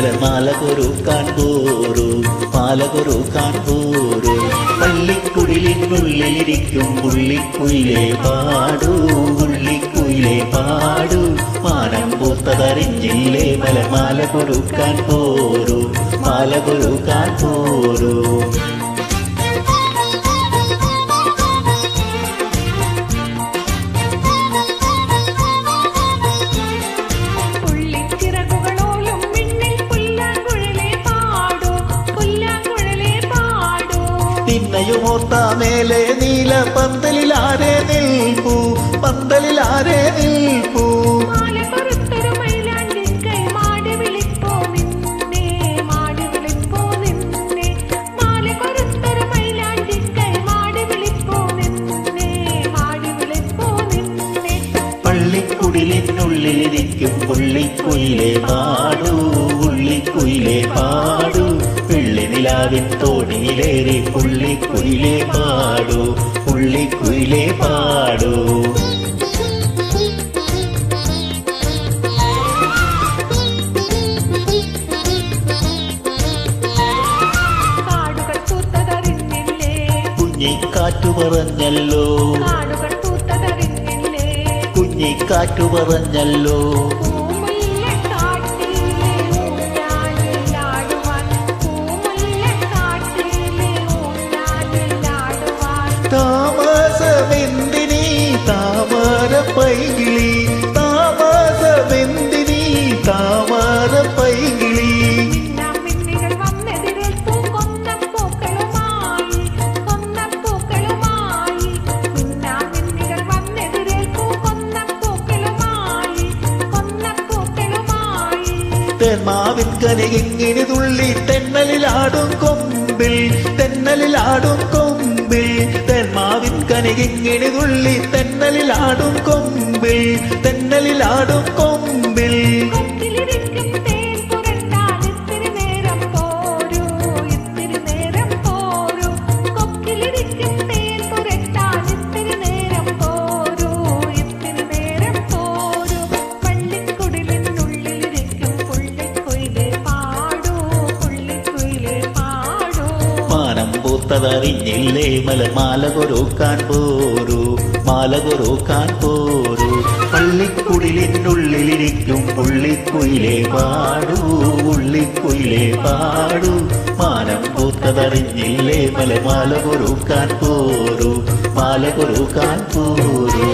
മലമാല കൊരുക്കാൻ പോരൂ, മാല കൊരുക്കാൻ പോരൂ. പള്ളിക്കുടിലിനുള്ളിലിരിക്കും പുള്ളിക്കുയിലേ പാടൂ, പുള്ളിക്കുയിലേ പാടൂ. മാനം പൂത്തതറിഞ്ഞില്ലേ മലമാല കൊരുക്കാൻ പോരൂ, മാല കൊരുക്കാൻ പോരൂ. പിന്നെയുമോർത്ത മേലെ നീല പന്തലിലാരെ നിൽപ്പൂ, പന്തലിലാരെ നിൽപ്പൂ. പള്ളിക്കുടിലിനുള്ളിലിരിക്കും പുള്ളിക്കുയിലേ പാടൂ, പുള്ളിക്കുയിലേ പാടൂ. വെള്ളിനിലാവിൻ തോണിയിലേറി പുള്ളിക്കുയിലേ പാടൂ, പുള്ളിക്കുയിലേ പാടൂ. കുഞ്ഞിക്കാറ്റു പറഞ്ഞല്ലോ, കുഞ്ഞിക്കാറ്റു പറഞ്ഞല്ലോ. താമസമെന്തിനീ താമര പൈകിളി, താമസമെന്തിനീ താമര പൈകിളി. തെന്മാവിൻ കനികിങ്ങിനി തുള്ളി തെന്നലിലാടും കൊമ്പിൽ, തെന്നലിലാടും കൊമ്പിൽ. തെന്മാവിൻ കനികിങ്ങിനി തുള്ളി തെന്നലിലാടും കൊമ്പിൽ, തെന്നലിലാടും കൊമ്പിൽ. പൂത്തതറിഞ്ഞില്ലേ മലമാല കൊരുക്കാൻ പോരൂ, മാല കൊരുക്കാൻ പോരൂ. പള്ളിക്കുടിലിനുള്ളിലിരിക്കും പുള്ളിക്കുയിലേ പാടൂ, പുള്ളിക്കുയിലേ പാടൂ. മാനം പൂത്തതറിഞ്ഞില്ലേ മലമാല കൊരുക്കാൻ പോരൂ, മാല കൊരുക്കാൻ പോരൂ.